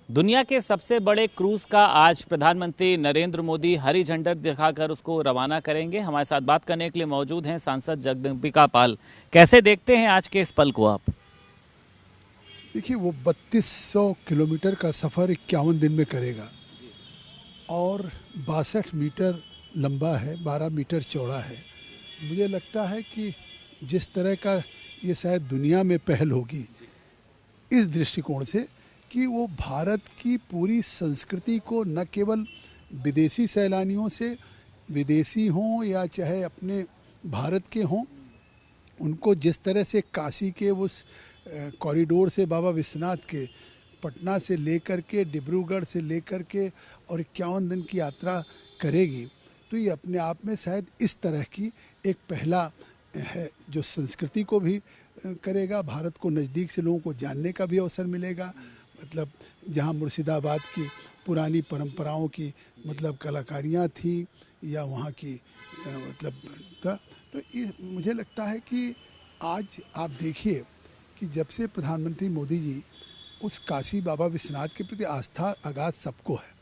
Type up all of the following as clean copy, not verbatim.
दुनिया के सबसे बड़े क्रूज का आज प्रधानमंत्री नरेंद्र मोदी हरी झंडी दिखाकर उसको रवाना करेंगे। हमारे साथ बात करने के लिए मौजूद हैं सांसद जगदंबिका पाल। कैसे देखते हैं आज के इस पल को आप? देखिए, वो 3200 किलोमीटर का सफ़र 51 दिन में करेगा और 62 मीटर लंबा है, 12 मीटर चौड़ा है। मुझे लगता है कि जिस तरह का ये शायद दुनिया में पहल होगी इस दृष्टिकोण से कि वो भारत की पूरी संस्कृति को न केवल विदेशी सैलानियों से, विदेशी हों या चाहे अपने भारत के हों, उनको जिस तरह से काशी के उस कॉरिडोर से बाबा विश्वनाथ के पटना से लेकर के डिब्रूगढ़ से लेकर के और 51 दिन की यात्रा करेगी, तो ये अपने आप में शायद इस तरह की एक पहला है जो संस्कृति को भी करेगा। भारत को नज़दीक से लोगों को जानने का भी अवसर मिलेगा। मतलब जहाँ मुर्शिदाबाद की पुरानी परंपराओं की मतलब कलाकारियाँ थी या वहाँ की तो ये मुझे लगता है कि आज आप देखिए कि जब से प्रधानमंत्री मोदी जी उस काशी बाबा विश्वनाथ के प्रति आस्था अगाध सबको है,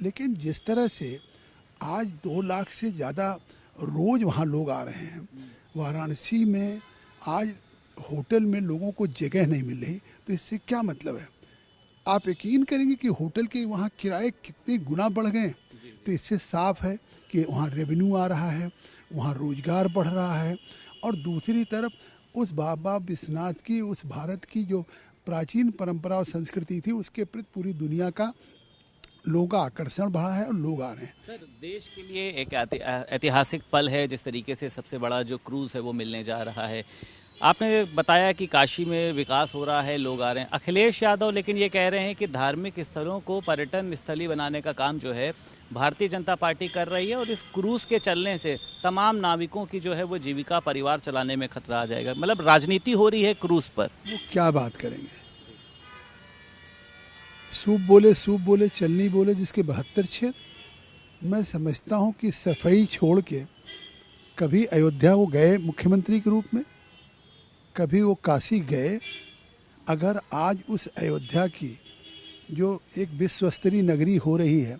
लेकिन जिस तरह से आज 2 लाख से ज़्यादा रोज़ वहाँ लोग आ रहे हैं। वाराणसी में आज होटल में लोगों को जगह नहीं मिल रही, तो इससे क्या मतलब है? आप यकीन करेंगे कि होटल के वहाँ किराए कितने गुना बढ़ गए। तो इससे साफ है कि वहाँ रेवेन्यू आ रहा है, वहाँ रोजगार बढ़ रहा है और दूसरी तरफ उस बाबा विश्वनाथ की, उस भारत की जो प्राचीन परंपरा और संस्कृति थी, उसके प्रति पूरी दुनिया का लोगों का आकर्षण बढ़ा है और लोग आ रहे हैं। सर, देश के लिए एक ऐतिहासिक पल है जिस तरीके से सबसे बड़ा जो क्रूज है वो मिलने जा रहा है। आपने बताया कि काशी में विकास हो रहा है, लोग आ रहे हैं। अखिलेश यादव लेकिन ये कह रहे हैं कि धार्मिक स्थलों को पर्यटन स्थली बनाने का काम जो है भारतीय जनता पार्टी कर रही है और इस क्रूज के चलने से तमाम नाविकों की जो है वो जीविका, परिवार चलाने में खतरा आ जाएगा। मतलब राजनीति हो रही है क्रूज पर। वो क्या बात करेंगे? सूप बोले चलनी बोले जिसके 72 छेद। मैं समझता हूँ कि सफाई छोड़ के कभी अयोध्या वो गए मुख्यमंत्री के रूप में, कभी वो काशी गए। अगर आज उस अयोध्या की जो एक विश्व स्तरीय नगरी हो रही है,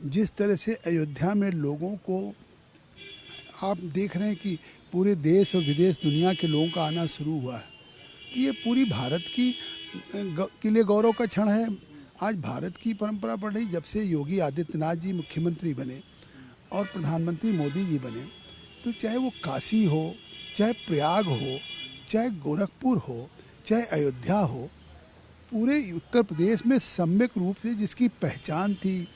जिस तरह से अयोध्या में लोगों को आप देख रहे हैं कि पूरे देश और विदेश दुनिया के लोगों का आना शुरू हुआ है, तो ये पूरी भारत की के लिए गौरव का क्षण है। आज भारत की परंपरा बढ़ रही। जब से योगी आदित्यनाथ जी मुख्यमंत्री बने और प्रधानमंत्री मोदी जी बने, तो चाहे वो काशी हो, चाहे प्रयाग हो, चाहे गोरखपुर हो, चाहे अयोध्या हो, पूरे उत्तर प्रदेश में सम्यक रूप से जिसकी पहचान थी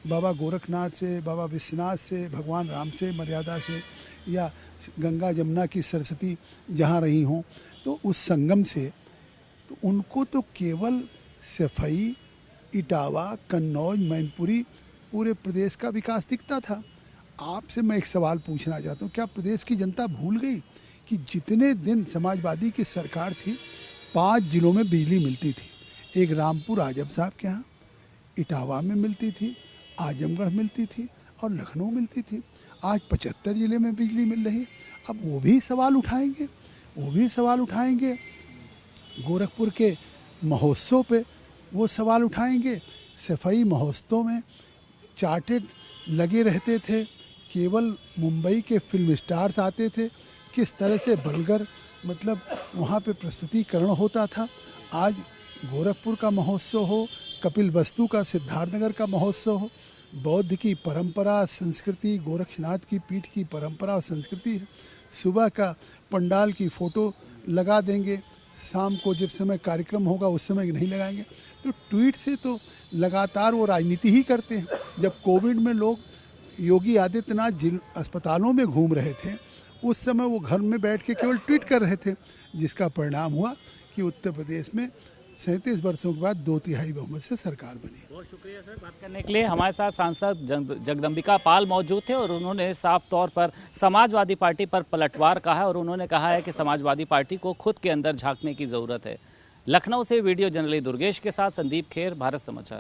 बाबा गोरखनाथ से, बाबा विश्वनाथ से, भगवान राम से मर्यादा से, या गंगा जमुना की सरस्वती जहाँ रही हों, तो उस संगम से तो उनको तो केवल सफाई, इटावा, कन्नौज, मैनपुरी, पूरे प्रदेश का विकास दिखता था। आपसे मैं एक सवाल पूछना चाहता हूँ, क्या प्रदेश की जनता भूल गई कि जितने दिन समाजवादी की सरकार थी 5 जिलों में बिजली मिलती थी? एक रामपुर आजम साहब के यहाँ, इटावा में मिलती थी, आजमगढ़ मिलती थी और लखनऊ मिलती थी। आज 75 जिले में बिजली मिल रही है। अब वो भी सवाल उठाएंगे, गोरखपुर के महोत्सव पे वो सवाल उठाएंगे। सफाई महोत्सव में चार्टेड लगे रहते थे, केवल मुंबई के फिल्म स्टार्स आते थे। किस तरह से बलगर मतलब वहाँ पे प्रस्तुतिकरण होता था। आज गोरखपुर का महोत्सव हो, कपिल वस्तु का सिद्धार्थनगर का महोत्सव हो, बौद्ध की परंपरा, संस्कृति, गोरक्षनाथ की पीठ की परंपरा और संस्कृति है। सुबह का पंडाल की फ़ोटो लगा देंगे, शाम को जब समय कार्यक्रम होगा उस समय नहीं लगाएंगे। तो ट्वीट से तो लगातार वो राजनीति ही करते हैं। जब कोविड में लोग योगी आदित्यनाथ जिन अस्पतालों में घूम रहे थे, उस समय वो घर में बैठ के केवल ट्वीट कर रहे थे, जिसका परिणाम हुआ कि उत्तर प्रदेश में 37 वर्षों के बाद 2/3 बहुमत से सरकार बनी। बहुत शुक्रिया सर बात करने के लिए। हमारे साथ सांसद जगदंबिका पाल मौजूद थे और उन्होंने साफ तौर पर समाजवादी पार्टी पर पलटवार कहा है और उन्होंने कहा है कि समाजवादी पार्टी को खुद के अंदर झांकने की ज़रूरत है। लखनऊ से वीडियो जर्नलिस्ट दुर्गेश के साथ संदीप खेर, भारत समाचार।